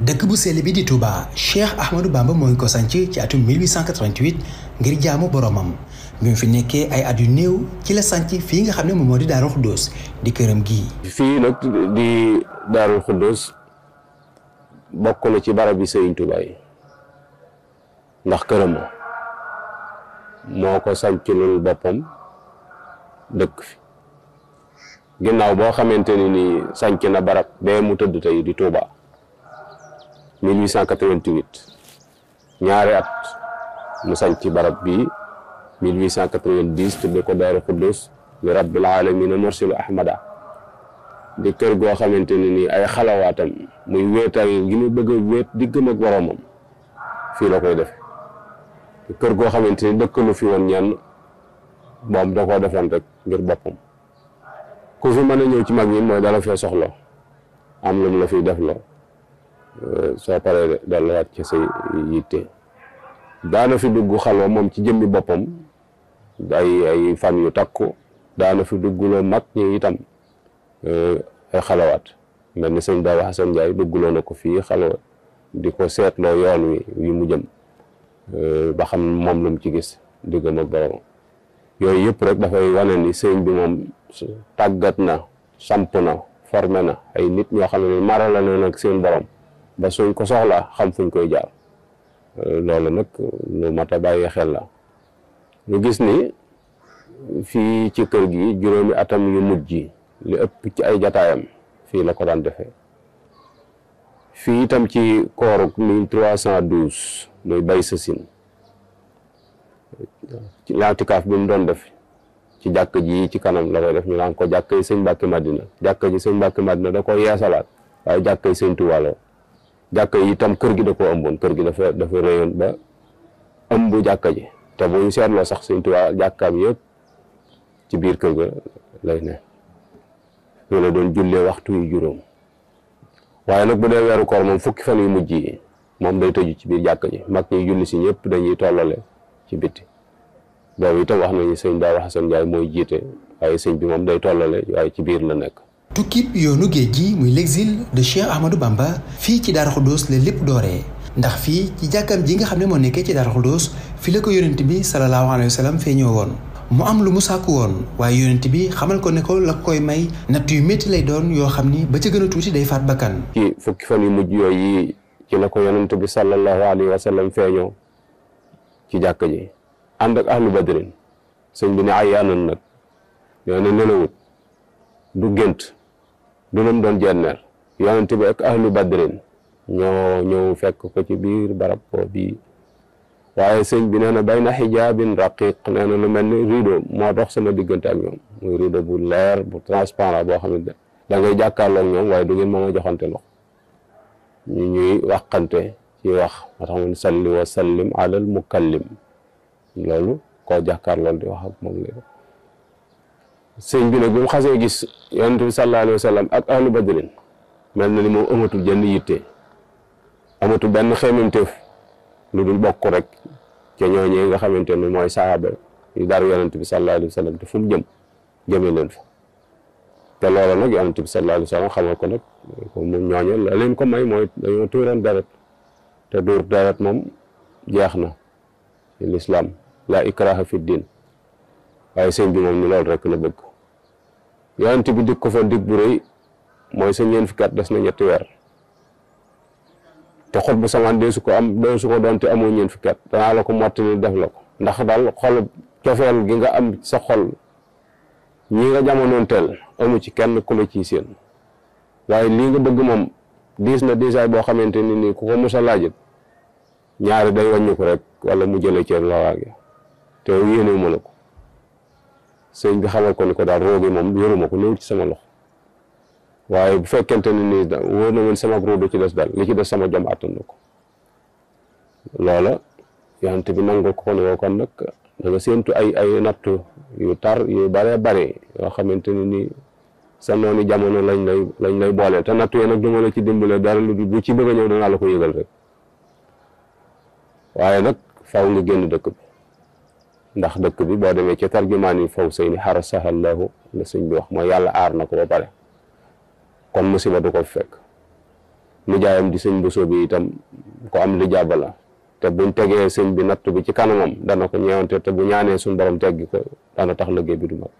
dëkk bu sell bi di Touba Cheikh Ahmadou Bamba moo ngi ko sanc ci atum 1888 ngir jaamu boromam bi mu fi nekkee ay at yu néew ci la sanc fii nga xam ne moom moo di Daaru Xuddoos di këram gii. fii nag di Daaru Xuddoos bokk na ci barab bi Sëriñ Touba yi ndax këram moo ko sanclul boppam dëkk fi ginnaaw boo xamante ni sanc na barab bee mu tëdd tey di Touba 1888 ñaari at mu sanc barab bi 1890 tudde ko Daaru Xuddoos li rabbil alamin mursilu ahmada di kër goo xamante ni ay xalawaatam muy wéetal gi mu bëgg a wéet diggam ak boromam fii la koy defe kër goo xamante ni dëkkalu fi woon ñenn moom da koo defoon rek ngir boppam ku fi mën a ñëw ci mag ñi mooy dala fee soxla am lu mu la fiy def la soo paree delluwaat ci say yitte daana fi dugg xalwa moom ci jëmmi boppam ay fan yu takku daana fi dugguloo mag ñi itam ay xalawaat mel ni sëñ Dawa Xasan Njaay dugguloo na ko fii xalwa di ko seetloo yoon wi mu jëm ba xam moom lu mu ci gis diggam ak borom yooyu yëpp rek dafay wane ni sëñ bi moom tàggat na samp na formé na ay nit ñoo xam ne marala na nag seen borom ba suñ ko soxlaa xam fuñ koy jaar loolu nag lu mat a bàyyi xel la ñu gis ni fii ci kër gi juróomi atam yu mujj yi li ëpp ci ay jataayam fii la ko daan defee fii itam ci kooruk 1312 muy bay sasin ci laatikaaf bi mu doon def ci jàkk ji ci kanam la koy def ñu naan ko jàkk yi sëñ Mbàkke Madina jàkk ji sëñ Mbàkke Madina da ko yeesalaat waaye jàkk yi sëñ Tuubaa la jàkk yi itam kër gi da koo ëmboon kër gi dafa réyoon ba ëmb jàkk ji te bu ñu seetloo sax sëñ Tuubaa jàkkaam yëpp ci biir kër ga lay ne loolu la doon jullee waxtu yu juróom waaye nag bu dee weeru koor moom fukki fan yu mujj yi moom day tëju ci biir jàkk ji mag ñi julli si ñëpp dañuy tollale ci bitti boobu itam wax nañu sëñ Dawa Xasan Njaay mooy jiite waaye sëñ bi moom day tollale waaye ci biir la nekk. tukkib yoonu géej gi muy l'exil de Cheikh Ahmadou Bamba fii ci Daaru Xuddoos la lépp dooree ndax fii ci jàkkam ji nga xam ne moo nekkee ci Daaru Xuddoos fi la ko yonent bi salallaahu alayhi wa sallam fee ñëw woon mu am lu mu sàkku woon waaye yonent bi xamal ko ne ko la koy may natt yu métti lay doon yoo xam ni ba ca gën a tuuti day faat bakkan. ci fukki fan yu mujj yooyu ci la ko yonent bi salallaahu alayhi wa sallam feeñoo ci jàkk ji ànd ak ahlu badrin sëñ bi ne ay yaanan nag nee na nelawut du gént du lam doon jenneer yonent bi ak ahlu badrin ñoo ñëw fekk ko ci biir barab bi waaye sëñ bi nee na bay na xijaabin raqiq nee na lu mel ni rideau moo dox sama diggante ak ñoom muy rideau bu leer bu transparent boo xam ne da ngay jàkkaarloo ak ñoom waaye du ngeen mën a joxante loxo ñu ñuy waxante ci wax moo tax mun salli wa sallim alal mukallim loolu koo jàkkaarlool di wax ak moom la sëñ bi nag bi mu xasee gis yonent bi sallallahu alayhi wa sallam ak ahlu badrin mel na ni moom amatul jenn yitte amatul benn xeemanteef lu dul bokk rek ca ñooñee nga xamante ne mooy sahaaba yu dar yonent bi sallallahu alayhi wa sallam te fu mu jëmee leen fa te loolu nag yonent bi sallallahu alayhi wa sallam xamal ko nag moom ñooñe la leen ko may mooy dañoo tuuroon deret te duur deret moom jeex na ci lislaam la ikraha fi din waaye sëñ bi moom ni loolu rek la bëgg yonent bi dig ko fa dig bu rëy mooy sa ñeent fukki at des na ñetti weer te xol bu samaan dee su ko doon te amoo ñeent fukki at danaa la ko mottali def la ko ndax daal xol cofeel gi nga am sa xol ñi nga jamonoon teel amu ci kenn ku la ciy seen waaye lii nga bëgg moom diis na diisaay boo xamante ni nii ku ko mos a laajit ñaari day wàññi ko rek wala mu jëlee ceen loraange te yéene ma la ko sëñ bi xamal ko ni ko daal roogi moom yoruma ko néew ci sama loxo waaye bu fekkente ni nii wóor na woon sama roo du ci des daal li ci des sama jom àttan na ko loola yonent bi nangul ko ne kon nag da nga séentu ay nattu yu tar yu bare bare yoo xamante ni nii sa noonu jamono lañ lay booleel te nattu yi nag du ma la ci dimbale dara lu bu ci bëgg a ñëw danaa la ko yëgal rek waaye nag faw nga génn dëkk bi ndax dëkk bi boo demee ci tarjumaan yi faw sëy ni xarasahallahu la sëñ bi wax mooy yàlla aar na ko ba pare kon musiba du ko fekk nijaayam di sëñ Bousso bi itam ko am li jàbb la te buñ tegee sëñ bi natt bi ci kanamam dana ko ñeewante te bu ñaanee suñ borom teggi ko dana tax liggéey bi du mag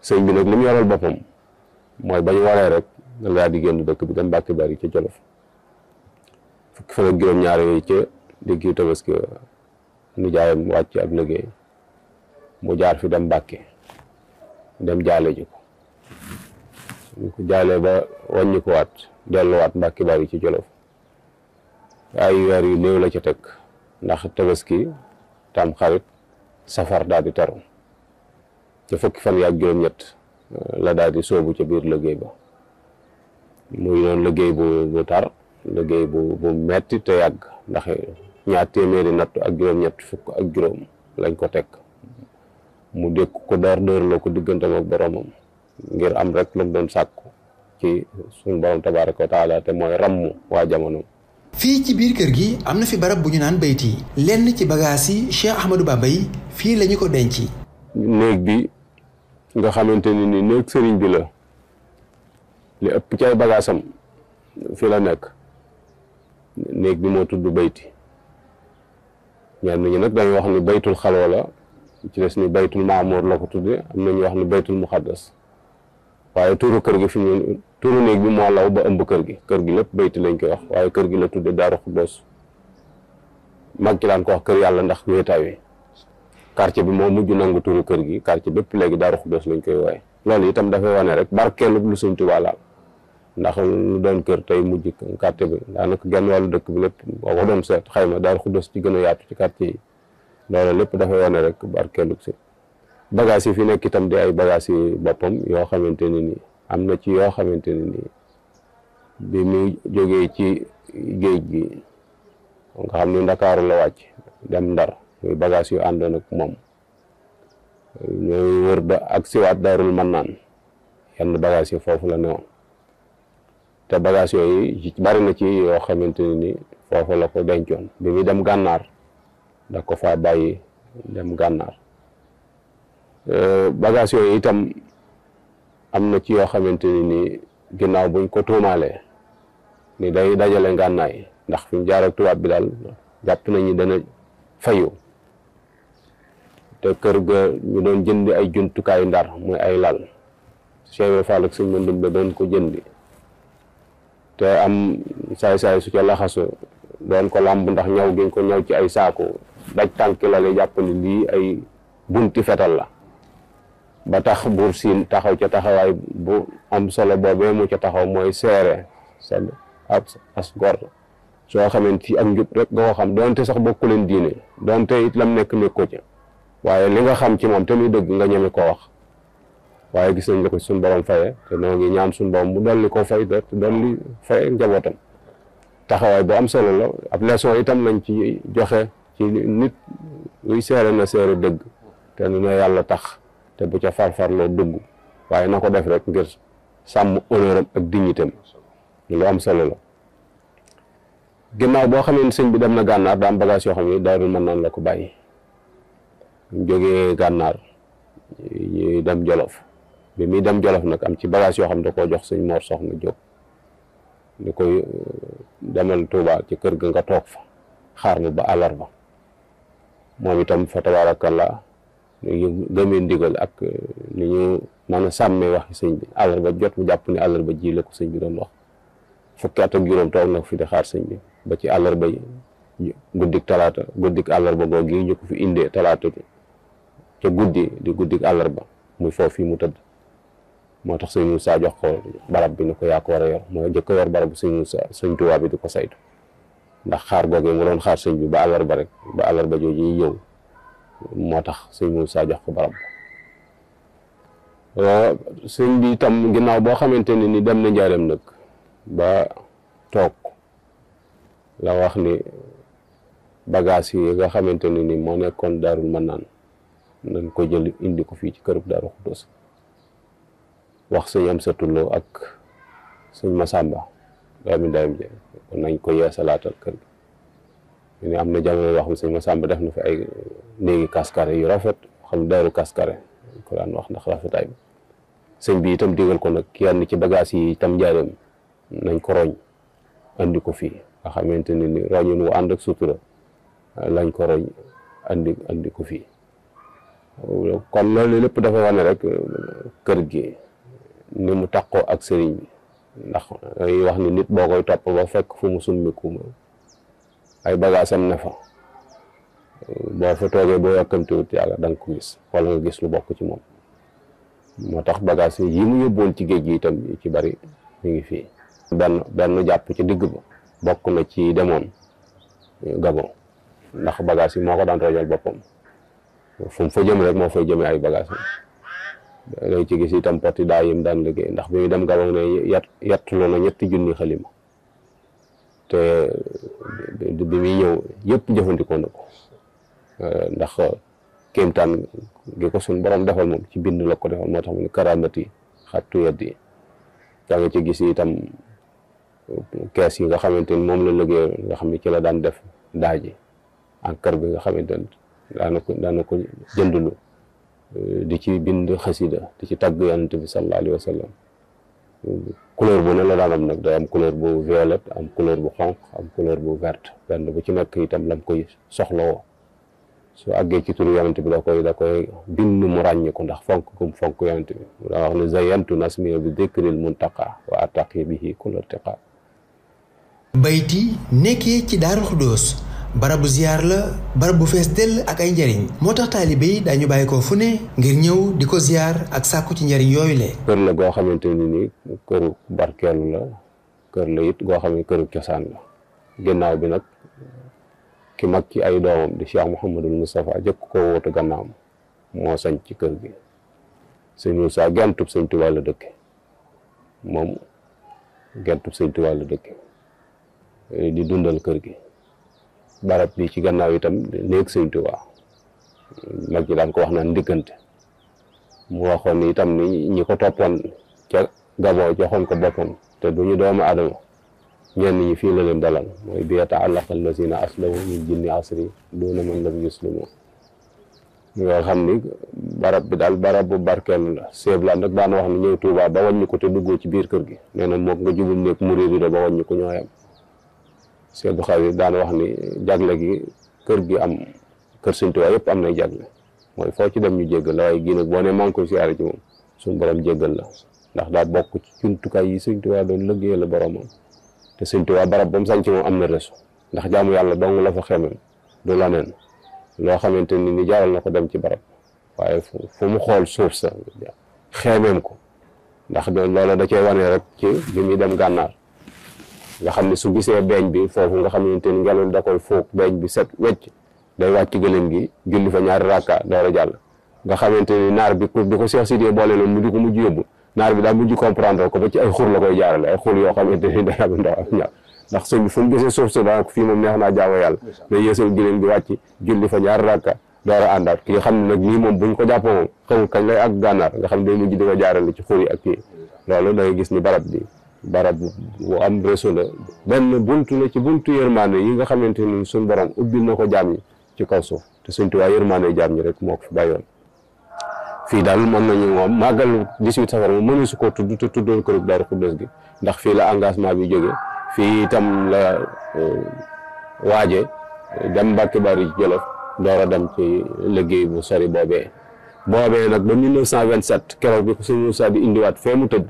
sëñ bi nag li mu yoral boppam mooy bañ waree rek da daal di génn dëkk bi dem Mbàkke Bari ca Jolof fukki fan ak juróom-ñaar yooyu ca diggu Tabaski nijaayam wàcc ab liggéey mu jaar fi dem Mbàkke dem jaale ji ko ñu ko jaalee ba wàññi ko waat delluwaat Mbàkke Bari ci Jolof ay weer yu néew la ca teg ndax Tabaski tam xarit safar daal di teru ca fukki fan yaak juróom-ñett la daal di soobu ca biir liggéey ba muy doon liggéey bu tar liggéey bu metti te yàgg ndax ñaar téeméeri natt ak juróom-ñett fukk ak juróom lañ ko teg mu dékk ko door la ko diggantam ak boromam ngir am rek lu mu doon sàkku ci suñu borom tabaaraka wa taala te mooy ràmm waa jamono. fii ci biir kër gi am na fi barab bu ñu naan bayti lenn ci bagages yi Cheikh Ahmadou Bamba yi fii lañu ko denc. néeg bi nga xamante ni néeg sëriñ bi la li ëpp ci ay bagaasam fii la nekk néeg bi moo tudd bayti ñenn ñi nag dañuy wax ni baytul xalwa la ci des ni baytul maamour la ko tudde am na ñu wax ni baytul muxaddas waaye turu kër gi fi mu turu néeg bi moo law ba ëmb kër gi lépp bayti lañ koy wax waaye kër gi la tudde Daaru Xuddoos mag ci daan ko wax kër yàlla ndax wéetaay wi quartier bi moo mujj nangu turu kër gi quartier bépp léegi Daaru Xuddoos lañ koy wooye loolu itam dafay wane rek barkeelu lu Sëñ Tuubaa laal ndax lu doon kër tey mujj quartier bi daanaka genn wàllu dëkk bi lépp boo ko doon seet xayma Daaru Xuddoos ci gën a yaatu ci quartier yi loolu lépp dafay wane rek barkeelu si bagages yi fi nekk itam di ay bagages yi boppam yoo xamante ne ni am na ci yoo xamante ne ni bi mu jógee ci géej gi nga xam ni Ndakaaru la wàcc dem Ndar muy bagages yu àndoon ak moom ñooy wër ba ak siwaat Daarul Mannaan yenn bagages yi foofu la newoon te bagages yooyu bari na ci yoo xamante ne ni foofu la ko dencoon bi muy dem gànnaar da ko faa bàyyi dem gànnaar bagages yooyu itam am na ci yoo xamante ni ginnaaw buñ ko tuumaalee ni day dajale ngànnaay ndax fi mu jaar ak tubaab bi daal jàpp nañu dana fayu te kër ga ñu doon jëndi ay jumtukaayu ndar muy ay lal Cheikh Fall ak sëñ Mandumbe doon ko jëndi te am saay-saay su ca laxasu doon ko làmb ndax ñaw giñ ko ñaw ci ay saaku daj tànki lale jàpp ni lii ay bunti fetal la ba tax Buur Siin taxaw ca taxawaay bu am solo boobee mu ca taxaw mooy seere sa ab as gor soo xamante ci ak njub rek nga ko xam doonte sax bokku leen diine doonte it lam nekk ko ca waaye li nga xam ci moom te muy dëgg nga ñeme koo wax waaye gis nañ la ko suñu borom faye te noo ngi ñaan suñu borom mu dolli ko fay te dolli faye njabootam taxawaay bu am solo la ab leçon itam lañ ci joxe ci nit luy seere na seere dëgg te na yàlla tax te bu ca farfarloo dugg waaye na ko def rek ngir sàmm honneuram ak dignitéem lu am solo la ginnaaw boo xamee ne sëñ bi dem na gànnaar daa am bagage yoo xam ne Daarul Mannaan la ko bàyyi mu jógee gànnaar yi dem Jolof bi muy dem Jolof nag am ci bagage yoo xam ne da koo jox sëñ Mor Soxna Jóob ni koy demal Tuuba ci kër ga nga toog fa xaar ma ba àllarba moom itam fa tabaarakallaa ñu gëmee ndigal ak ni ñu mën a sàmmee waxi sëñ bi àllarba jot mu jàpp ni àllarba ji la ko sëñ bi doon wax fukki at ak juróom toog na fi di xaar sëñ bi ba ci àllarba yi guddik talaata guddik àllarba googu yi ñu ko fi indee talaata bi ca guddi di guddik àllarba muy foofu mu tëdd moo tax sëñ Moussa jox ko barab bi ni ko yaa ko war a yor moo jëkk a yor barab bu sëñ Moussa sëñ Tuubaa bi di ko saytu ndax xaar googu mu doon xaar sëñ bi ba àllarba rek ba àllarba jooju yi ñëw moo tax sëñ Moussa jox ko barab sëñ bi itam ginnaaw boo xamante ne ni dem na njaareem nag ba toog la wax ni bagage yi nga xamante ne ni moo nekkoon Daarul Mannaan nañ ko jël indi ko fii ci kërub Daaru Xuddoos wax sëñ Amsatu Lo ak sëñ Masamba doomi ndeyam je kon nañ ko yeesalaatal kër gi ñu ne am na jamono yoo xam sëñ Masamba def na fi ay néegi kaskare yu rafet xam daaru kaskare ko daan wax ndax rafetaay bi sëñ bi itam digal ko nag yenn ci bagage yi itam njaareem nañ ko roñ andi ko fii nga xamante ne ni roñin wu ànd ak sutura lañ ko roñ andi ko fii. kon loolu lépp dafa wane rek kër gi ni mu takkoo ak sëriñ bi ndax dañuy wax ni nit boo koy topp ba fekk fu mu summiku ay bagaasam ne fa boo fa toogee boo yàkkamtiwut yàlla da nga ko gis wala nga gis lu bokk ci moom. moo tax bagaas yi mu yóbboon ci géej gi itam ci bari mi ngi fii. benn jàpp ci digg ba bokk na ci demoon Gabon ndax bagaas yi moo ko daan rojal boppam fu mu fa jëm rek moo fay jëmee ay bagaas yi dañ ci gis itam poti daa yim daan liggéey ndax bi muy dem Gabon ne yettuloo na 3 junni xalima te bi muy ñëw yëpp jëfandikoo na ko ndax kéemtaan gi ko suñ borom defal moom ci bind la ko defal moo tax mu ne karamati xattu yeddi yaa nga ci gis itam kees yi nga xamante ni moom la liggéey nga xam ne ci la daan def daaji encre bi nga xamante ni daana ko jëndulu di ci bind xasida di ci tagg yonent bi sallallahu alayhi wa sallam couleur bu ne la daan am nag day am couleur bu violet am couleur bu xonq am couleur bu verte benn bu ci nekk itam lam koy soxlawoo su àggee ci turu yonent bi da koy bind mu ràññi ko ndax fonk gum fonk yonent bi mu daa wax ne zayantu nasmiya bi dhikril muntaqa wa attaqi bihi kulla irtiqa. bayti nekkee ci Daaru Xudoos barabu ziyaar la barab bu fees dell ak ay njariñ moo tax taalibe yi dañu bàyyi ko fu ne ngir ñëw di ko ziyaar ak sàkku ci njariñ yooyu le kër la goo xamante ni nii këru barkeelu la kër la it goo xam ne këru cosaan la ginnaaw bi nag ki mag ci ay doomam di Cheikh Mouhamadul Moustapha jëkk ko wootu gannaawam moo sañ ci kër gi sëñ Moussa gentub sëñ Tuubaa la dëkke moom gentub sëñ Tuubaa la dëkke di dundal kër gi barab bi ci gannaaw itam néeg sëñ Tuubaa mag ñi daan ko wax naan ndiggante mu waxoon ni itam ni ñi ko toppoon ca Gabon joxoon ko boppam te duñu doomu aadama ñenn ñi fii la leen dalal mooy bi yata'allaqa allazina aslamu min jinni asri duna man lam yuslimu nga xam ni barab bi daal barab bu barkeelu la seeblaan nag daana wax ni ñëw Tuubaa ba wàññi ko te duggoo ci biir kër gi nee na mook nga jubum néeg mu réeri da ba wàññi ko ñoo yam Seedu Xaadir daana wax ni jagle gi kër gi am kër Sëñ Tuubaa yëpp am nay jagle mooy foo ci dem ñu jéggal la waaye gii nag boo ne maa ngi koy siyaare ci moom suñu borom jéggal la ndax daa bokk ci jumtukaay yi Sëñ Tuubaa doon liggéey la boromam te Sëñ Tuubaa barab ba mu sañ ci moom am na resu ndax jaamu yàlla dong la fa xemem du la neen loo xamante ni jaaral na ko dem ci barab waaye fu mu xool suuf sa xeemeem ko ndax loola da cee wane rek ci bi muy dem gànnaar nga xam ne su gisee beeñ bi foofu nga xamante ni ngelaw da koy fóog beeñ bi set wecc day wàcc gëléem gi julli fa 2 rakka door a jàll nga xamante ni naar bi di ko Seex Sidiya boole loon mu di ko mujj yóbbu naar bi daal mujj comprendre ko ba ci ay xur la koy jaarale ay xur yoo xamante ni day am ndox ak ñaar ndax sëñ bi fu mu gisee suuf si daa ko fii moom neex naa jaamu yàlla day yeesal gëléem gi wàcc julli fa 2 rakka door a àndaat ki nga xam ne nag lii moom buñ ko jàppoo moom xamul kañ lay ak gànnaar nga xam ne day mujj di ko jaarale ci xur yi ak kii loolu da ngay gis ni barab bu am réseau la benn buntu la ci buntu yërmaande yi nga xamante ni suñ borom ubbil na ko jaam ñi ci kaw suuf te Sëñ Tuubaa yërmaande jaam ñi rek moo ko fi bàyyoon fii daal mën nañu moom màggal 18 safar moom mënu su ko tudd te tuddoon kër Daaru Xudoos gi ndax fii la engagement bi jóge fii itam la waaje dem Mbàkke Bari ci Jolof door a dem ci liggéey bu sori boobee nag ba 1927 keroog bi ko Sëñ Muusaa di indiwaat fee mu tëdd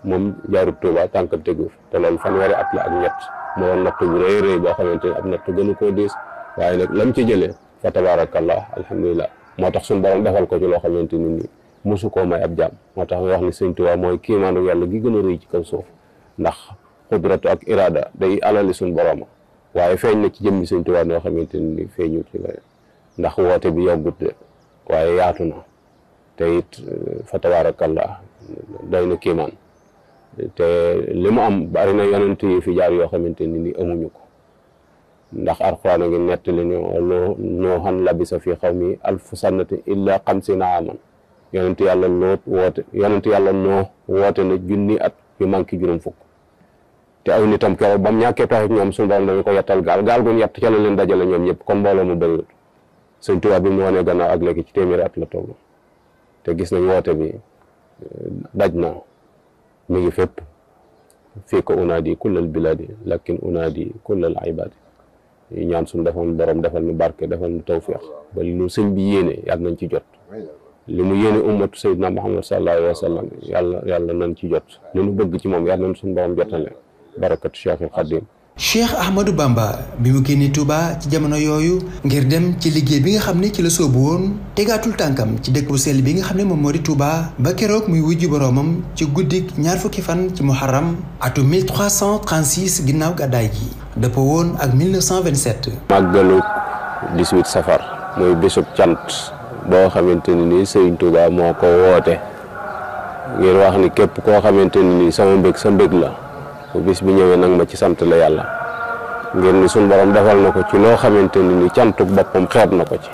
moom jaarut Tuubaa tànkam tegu te loolu 3 at la ak ñett moo woon natt bu rëy rëy boo xamante ni ab natt gënu koo diis waaye nag lam ci jëlee fa tabaarakallah alhamdulilah moo tax suñu borom defal ko ci loo xamante ni nii mosu koo may ab jaam moo tax nga wax ni Sëñ Tuubaa mooy kiimaanu yàlla gi gën a rëy ci kaw suuf ndax xudratu ak iraada day alali suñu borom waaye feeñ na ci jëmmi Sëñ Tuubaa noo xamante ni nii feeñu ci la ndax woote bi yoggut de waaye yaatu na te it fa tabaarakallah doy na kiimaan te li mu am bari na yonent yi fi jaar yoo xamante ni amuñu ko ndax Alxuraan a ngi nettali ni Nuuhan labisa fi xawmi 1000 sannatin illa 50 aaman yonent yàlla Luut Nuux woote na 1,000 at yu manqué juróom fukk te aw nitam keroog ba mu ñàkkee pexe ñoom suñu borom dañu ko yettal gaal guñ yett ca la leen dajale ñoom ñëpp kon mbooloo mu bëriwul Sëñ Tuubaa bi mu wanee gannaaw ak léegi ci téeméeri at la toll te gis nañ woote bi daj na mi ngi fépp fii ko unaadi kullal bilaadi lakin unaadi kullal ibaadi ñaan suñu defoon borom defal nu barke defal nu tawfiq ba li nu sëñ bi yéene yàlla nañ ci jot li mu yéene ummatu sayyidina Muhammad sallallahu alayhi wa sallam yàlla nañ ci jot li nu bëgg ci moom yàlla nañ suñu borom jotale barakatu Cheikhul Khadim. Cheikh Ahmadou Bamba bi mu génnee Touba ci jamono yooyu ngir dem ci liggéey bi nga xam ne ci la soobu woon tegaatul tànkam ci dëkk bu sell bi nga xam ne moom moo di Touba ba keroog muy wujju boroomam ci guddik ñaar fukki fan ci muharram atum 1336 ginnaaw gàddaay gi dëppoo woon ak 1927. màggalu 18 safar mooy bésub cant boo xamante ni nii Sëriñ Touba moo ko woote ngir wax ni képp koo xamante ni nii sama mbég sa mbég la bu bis bi ñëwee nag ma ci sant la yàlla ngir ni suñ borom defal na ko ci loo xamante ni nii cantuk boppam xeeb na ko ci